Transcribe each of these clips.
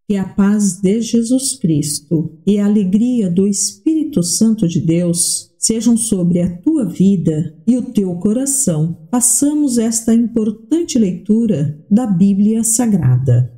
Que a paz de Jesus Cristo e a alegria do Espírito Santo de Deus sejam sobre a tua vida e o teu coração. Façamos esta importante leitura da Bíblia Sagrada.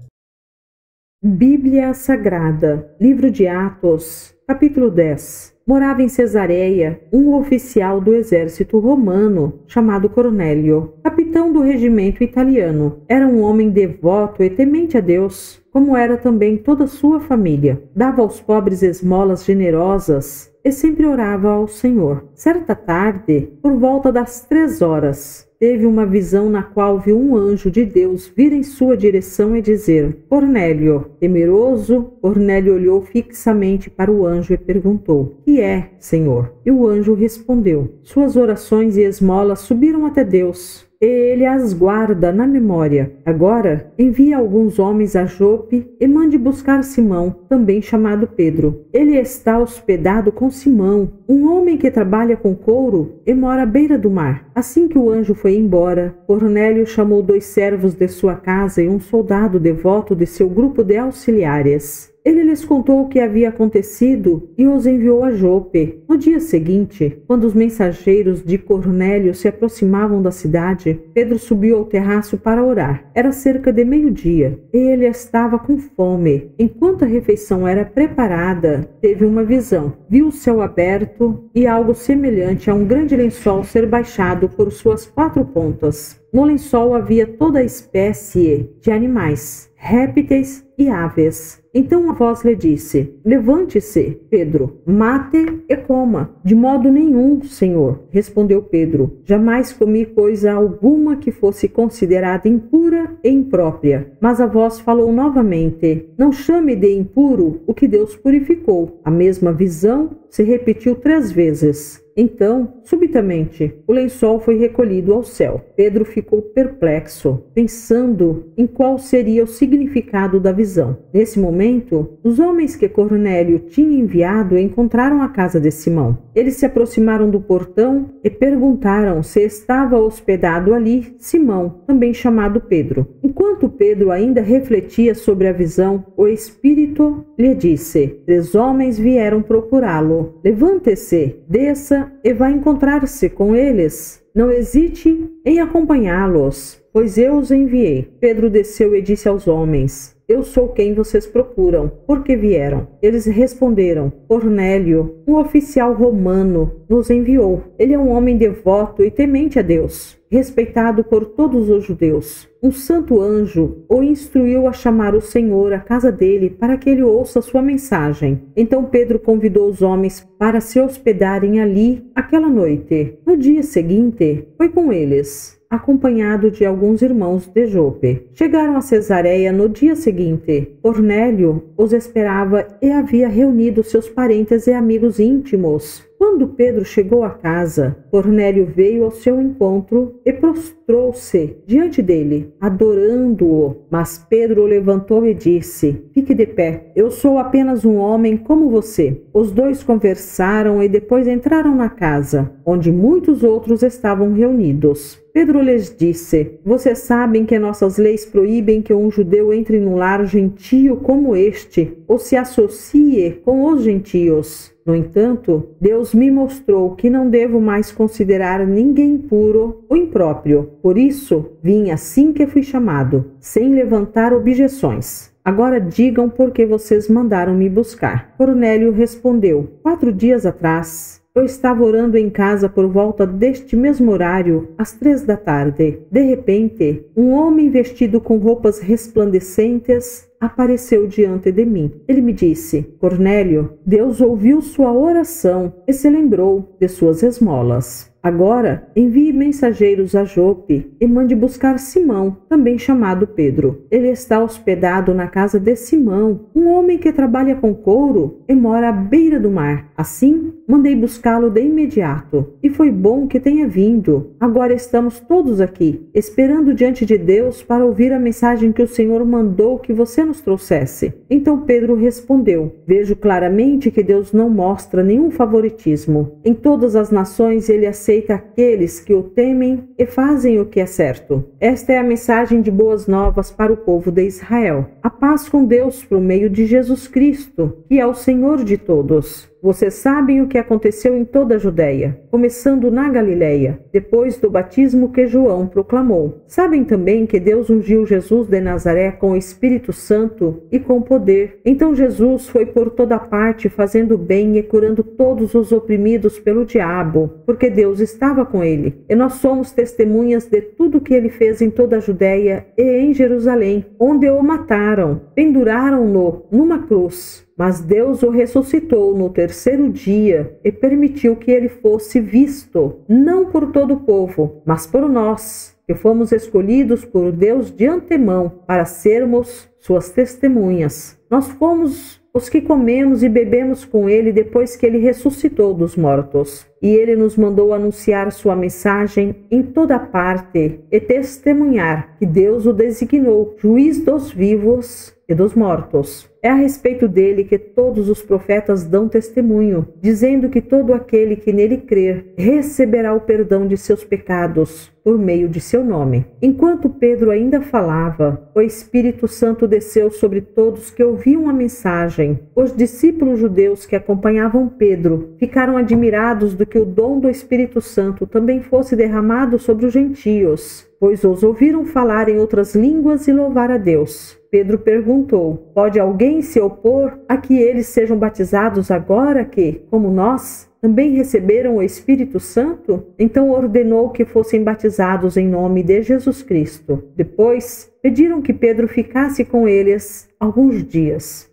Bíblia Sagrada, Livro de Atos, capítulo 10. Morava em Cesareia um oficial do exército romano chamado Cornélio, capitão do regimento italiano. Era um homem devoto e temente a Deus, como era também toda a sua família. Dava aos pobres esmolas generosas e sempre orava ao Senhor. Certa tarde, por volta das 3 horas, teve uma visão na qual viu um anjo de Deus vir em sua direção e dizer: Cornélio. Temeroso, Cornélio olhou fixamente para o anjo e perguntou: Que é, Senhor? E o anjo respondeu: Suas orações e esmolas subiram até Deus. Ele as guarda na memória. Agora, envie alguns homens a Jope e mande buscar Simão, também chamado Pedro. Ele está hospedado com Simão, um homem que trabalha com couro e mora à beira do mar. Assim que o anjo foi embora, Cornélio chamou 2 servos de sua casa e um soldado devoto de seu grupo de auxiliares. Ele lhes contou o que havia acontecido e os enviou a Jope. No dia seguinte, quando os mensageiros de Cornélio se aproximavam da cidade, Pedro subiu ao terraço para orar. Era cerca de 12:00. Ele estava com fome. Enquanto a refeição era preparada, teve uma visão. Viu o céu aberto e algo semelhante a um grande lençol ser baixado por suas 4 pontas. No lençol havia toda a espécie de animais, répteis e aves. Então a voz lhe disse: Levante-se, Pedro, mate e coma. De modo nenhum, Senhor, respondeu Pedro. Jamais comi coisa alguma que fosse considerada impura e imprópria. Mas a voz falou novamente: Não chame de impuro o que Deus purificou. A mesma visão se repetiu 3 vezes. Então, subitamente, o lençol foi recolhido ao céu. Pedro ficou perplexo, pensando em qual seria o significado da visão. Nesse momento, os homens que Cornélio tinha enviado encontraram a casa de Simão. Eles se aproximaram do portão e perguntaram se estava hospedado ali Simão, também chamado Pedro. Enquanto Pedro ainda refletia sobre a visão, o Espírito lhe disse: 3 homens vieram procurá-lo. Levante-se, desça e vai encontrar-se com eles. Não hesite em acompanhá-los, pois eu os enviei. Pedro desceu e disse aos homens: Eu sou quem vocês procuram. Por que vieram? Eles responderam: Cornélio, um oficial romano, nos enviou. Ele é um homem devoto e temente a Deus, respeitado por todos os judeus. Um santo anjo o instruiu a chamar o Senhor à casa dele para que ele ouça sua mensagem. Então Pedro convidou os homens para se hospedarem ali aquela noite. No dia seguinte, foi com eles, acompanhado de alguns irmãos de Jope. Chegaram a Cesareia no dia seguinte. Cornélio os esperava e havia reunido seus parentes e amigos íntimos. Quando Pedro chegou à casa, Cornélio veio ao seu encontro e prostrou-se diante dele, adorando-o. Mas Pedro o levantou e disse: Fique de pé, eu sou apenas um homem como você. Os 2 conversaram e depois entraram na casa, onde muitos outros estavam reunidos. Pedro lhes disse: Vocês sabem que nossas leis proíbem que um judeu entre num lar gentio como este, ou se associe com os gentios. No entanto, Deus me mostrou que não devo mais considerar ninguém impuro ou impróprio. Por isso, vim assim que fui chamado, sem levantar objeções. Agora digam por que vocês mandaram me buscar. Cornélio respondeu: 4 dias atrás, eu estava orando em casa por volta deste mesmo horário, às 3 da tarde. De repente, um homem vestido com roupas resplandecentes apareceu diante de mim. Ele me disse: Cornélio, Deus ouviu sua oração e se lembrou de suas esmolas. Agora, envie mensageiros a Jope e mande buscar Simão, também chamado Pedro. Ele está hospedado na casa de Simão, um homem que trabalha com couro e mora à beira do mar. Assim mandei buscá-lo de imediato, e foi bom que tenha vindo. Agora estamos todos aqui, esperando diante de Deus para ouvir a mensagem que o Senhor mandou que você nos trouxesse. Então Pedro respondeu: vejo claramente que Deus não mostra nenhum favoritismo. Em todas as nações ele aceita aqueles que o temem e fazem o que é certo. Esta é a mensagem de boas novas para o povo de Israel. A paz com Deus por meio de Jesus Cristo, que é o Senhor de todos. Vocês sabem o que aconteceu em toda a Judéia, começando na Galileia, depois do batismo que João proclamou. Sabem também que Deus ungiu Jesus de Nazaré com o Espírito Santo e com poder. Então Jesus foi por toda parte fazendo bem e curando todos os oprimidos pelo diabo, porque Deus estava com ele. E nós somos testemunhas de tudo que ele fez em toda a Judéia e em Jerusalém, onde o mataram, penduraram-no numa cruz. Mas Deus o ressuscitou no terceiro dia e permitiu que ele fosse visto, não por todo o povo, mas por nós, que fomos escolhidos por Deus de antemão para sermos suas testemunhas. Nós fomos os que comemos e bebemos com ele depois que ele ressuscitou dos mortos. E ele nos mandou anunciar sua mensagem em toda parte e testemunhar que Deus o designou juiz dos vivos e dos mortos. É a respeito dele que todos os profetas dão testemunho, dizendo que todo aquele que nele crer receberá o perdão de seus pecados por meio de seu nome. Enquanto Pedro ainda falava, o Espírito Santo desceu sobre todos que ouviam a mensagem. Os discípulos judeus que acompanhavam Pedro ficaram admirados do que o dom do Espírito Santo também fosse derramado sobre os gentios, pois os ouviram falar em outras línguas e louvar a Deus. Pedro perguntou: pode alguém se opor a que eles sejam batizados agora que, como nós, também receberam o Espírito Santo? Então ordenou que fossem batizados em nome de Jesus Cristo. Depois, pediram que Pedro ficasse com eles alguns dias.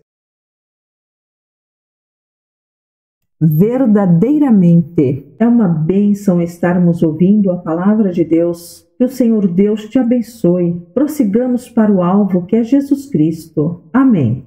Verdadeiramente é uma bênção estarmos ouvindo a palavra de Deus. Que o Senhor Deus te abençoe. Prossigamos para o alvo que é Jesus Cristo. Amém.